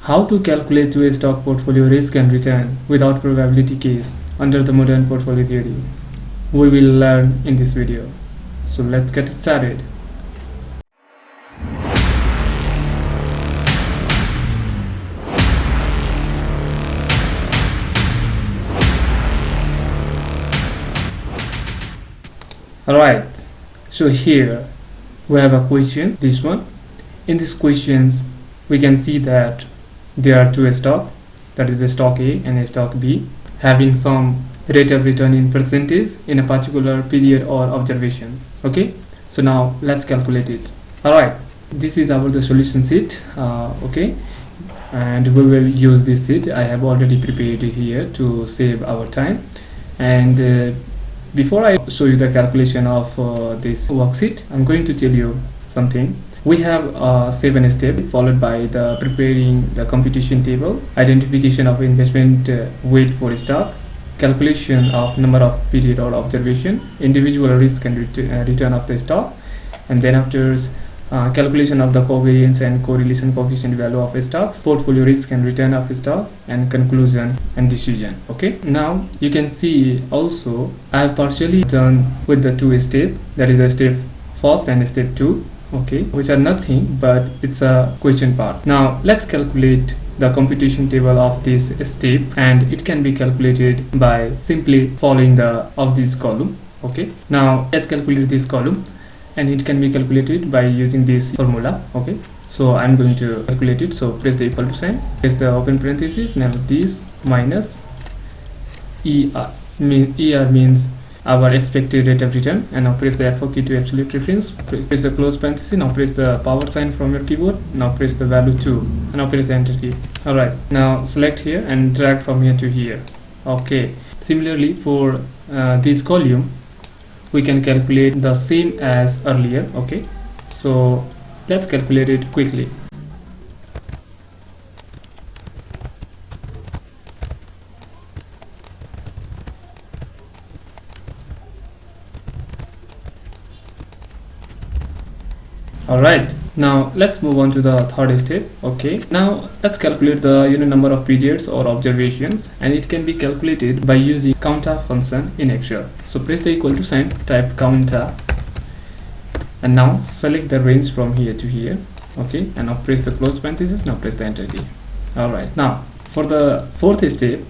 How to calculate a stock portfolio risk and return without probability case under the modern portfolio theory. We will learn in this video. So let's get started. Alright, so here we have a question, this one. In these questions we can see that there are two stocks, that is the stock A and a stock B, having some rate of return in percentage in a particular period or observation. Okay, so now let's calculate it. Alright, this is the solution sheet. Okay, and we will use this sheet. I have already prepared it here to save our time. And before I show you the calculation of this worksheet, I'm going to tell you something. We have 7 steps followed by the preparing the computation table, identification of investment weight for stock, calculation of number of period or observation, individual risk and return of the stock, and then after calculation of the covariance and correlation coefficient value of stocks, portfolio risk and return of stock, and conclusion and decision. Okay, now you can see also I have partially done with the 2 steps, that is the step first and step 2. Okay, which are nothing but it's a question part. Now let's calculate the computation table of this step, and it can be calculated by simply following this column. Okay, now let's calculate this column, and it can be calculated by using this formula. Okay, so I'm going to calculate it. So press the equal to sign, press the open parenthesis, now this minus ER. ER means our expected rate of return, and now press the F4 key to absolute reference, press the close parenthesis, now press the power sign from your keyboard, now press the value 2, and now press the enter key. Alright, now select here and drag from here to here. Okay, similarly for this column we can calculate the same as earlier. Okay, so let's calculate it quickly. Alright, now let's move on to the third step. Okay, now let's calculate the number of periods or observations, and it can be calculated by using counter function in Excel. So press the equal to sign, type counter, and now select the range from here to here. Okay, and now press the close parenthesis, now press the enter key. Alright, now for the fourth step,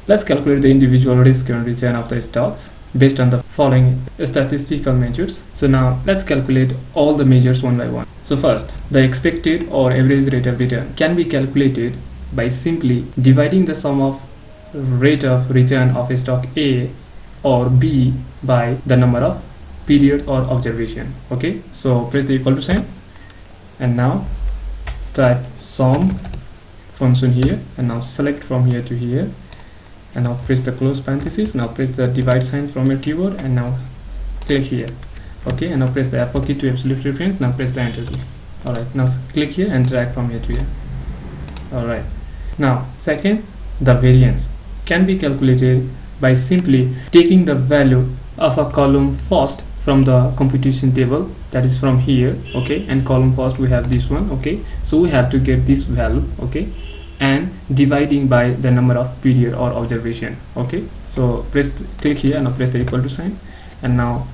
let's calculate the individual risk and return of the stocks based on the following statistical measures. So now let's calculate all the measures one by one. So first, the expected or average rate of return can be calculated by simply dividing the sum of rate of return of a stock A or B by the number of period or observation. Okay, so press the equal to sign, and now type sum function here, and now select from here to here, and now press the close parenthesis, now press the divide sign from your keyboard, and now click here. Okay, and now press the F4 key to absolute reference, now press the enter key. Alright, now click here and drag from here to here. Alright, now second, the variance can be calculated by simply taking the value of a column first from the computation table, that is from here. Okay, and column first we have this one. Okay, so we have to get this value. Okay, and dividing by the number of period or observation. Okay, so click here and now press the equal to sign, and now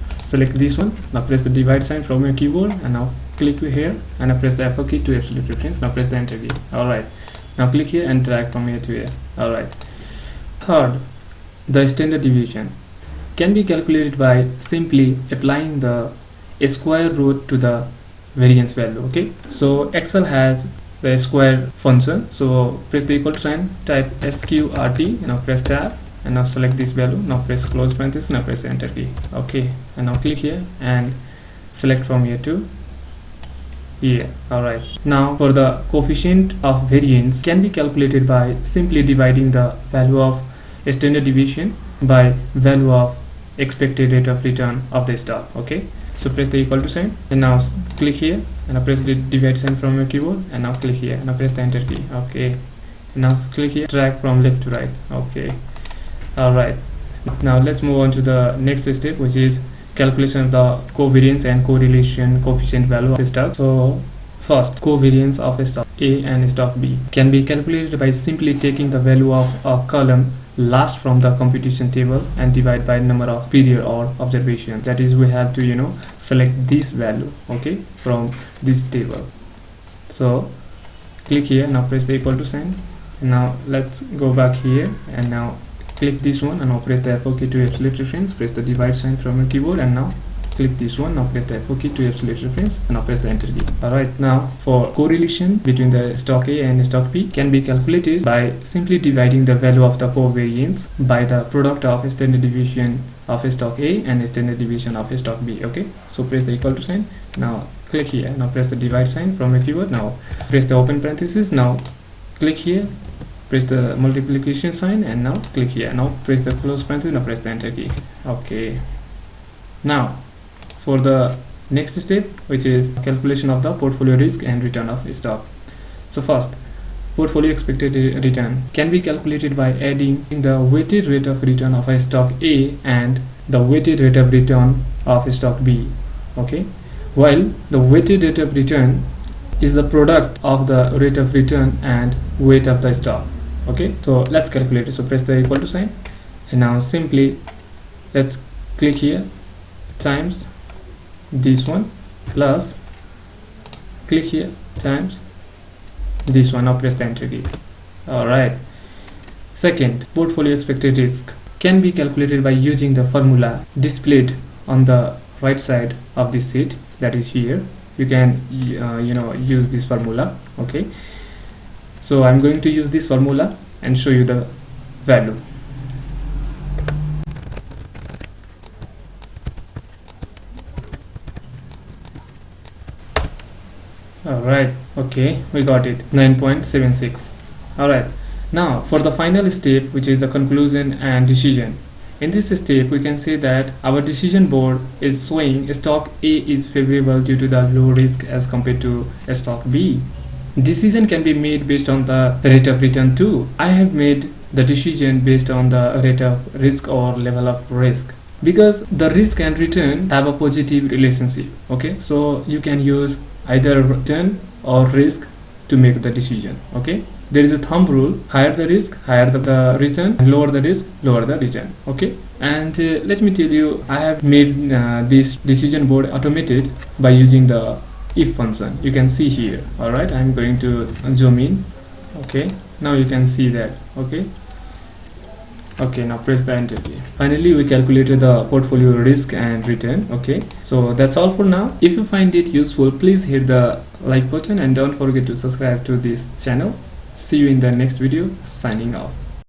select this one, now press the divide sign from your keyboard, and now click here and now press the F4 key to absolute reference, now press the enter key. Alright, now click here and drag from here to here. Alright, third, the standard deviation can be calculated by simply applying the square root to the variance value. Okay, so Excel has the square function, so press the equal to sign, type sqrt, now press tab, and now select this value, now press close parenthesis, now press enter key. Okay, and now click here and select from here to here. Alright, now for the coefficient of variance can be calculated by simply dividing the value of standard deviation by value of expected rate of return of the stock. Okay, so press the equal to sign, and now click here and now press the divide sign from your keyboard, and now click here and now press the enter key. Okay, and now click here, drag from left to right. Okay, alright, now let's move on to the next step, which is calculation of the covariance and correlation coefficient value of the stock. So First, covariance of stock A and stock B can be calculated by simply taking the value of a column last from the computation table and divide by number of period or observation. That is, we have to select this value, okay, from this table. So click here, now press the equal to sign. Now let's go back here and now click this one and now press the F4 key to absolute reference, press the divide sign from your keyboard, and now click this one, now press the F4 key to absolute reference, and now press the enter key. Alright, now for correlation between the stock A and stock B can be calculated by simply dividing the value of the covariance by the product of standard deviation of stock A and standard deviation of stock B. Okay, so press the equal to sign, now click here, now press the divide sign from your keyboard, now press the open parenthesis, now click here, press the multiplication sign, and now click here, now press the close parenthesis, now press the enter key. Okay, now for the next step, which is calculation of the portfolio risk and return of stock. So first, portfolio expected return can be calculated by adding the weighted rate of return of a stock A and the weighted rate of return of stock B. Okay, while the weighted rate of return is the product of the rate of return and weight of the stock. Okay, so let's calculate it. So press the equal to sign, and now simply let's click here, times this one plus click here times this one. Now press the enter key. Alright, second, portfolio expected risk can be calculated by using the formula displayed on the right side of this sheet, that is here. You can use this formula. Okay, so I'm going to use this formula and show you the value. Alright, okay, we got it, 9.76. Alright, now for the final step, which is the conclusion and decision. In this step, we can say that our decision board is showing stock A is favorable due to the low risk as compared to stock B. Decision can be made based on the rate of return too. I have made the decision based on the rate of risk or level of risk, because the risk and return have a positive relationship. Okay, so you can use either return or risk to make the decision. Okay, there is a thumb rule: higher the risk, higher the return, and lower the risk, lower the return. Okay, and let me tell you, I have made this decision board automated by using the if function. You can see here. Alright, I'm going to zoom in. Okay, now you can see that. Okay, now press the enter key. Finally, we calculated the portfolio risk and return. Okay, so that's all for now. If you find it useful, please hit the like button and don't forget to subscribe to this channel. See you in the next video. Signing off.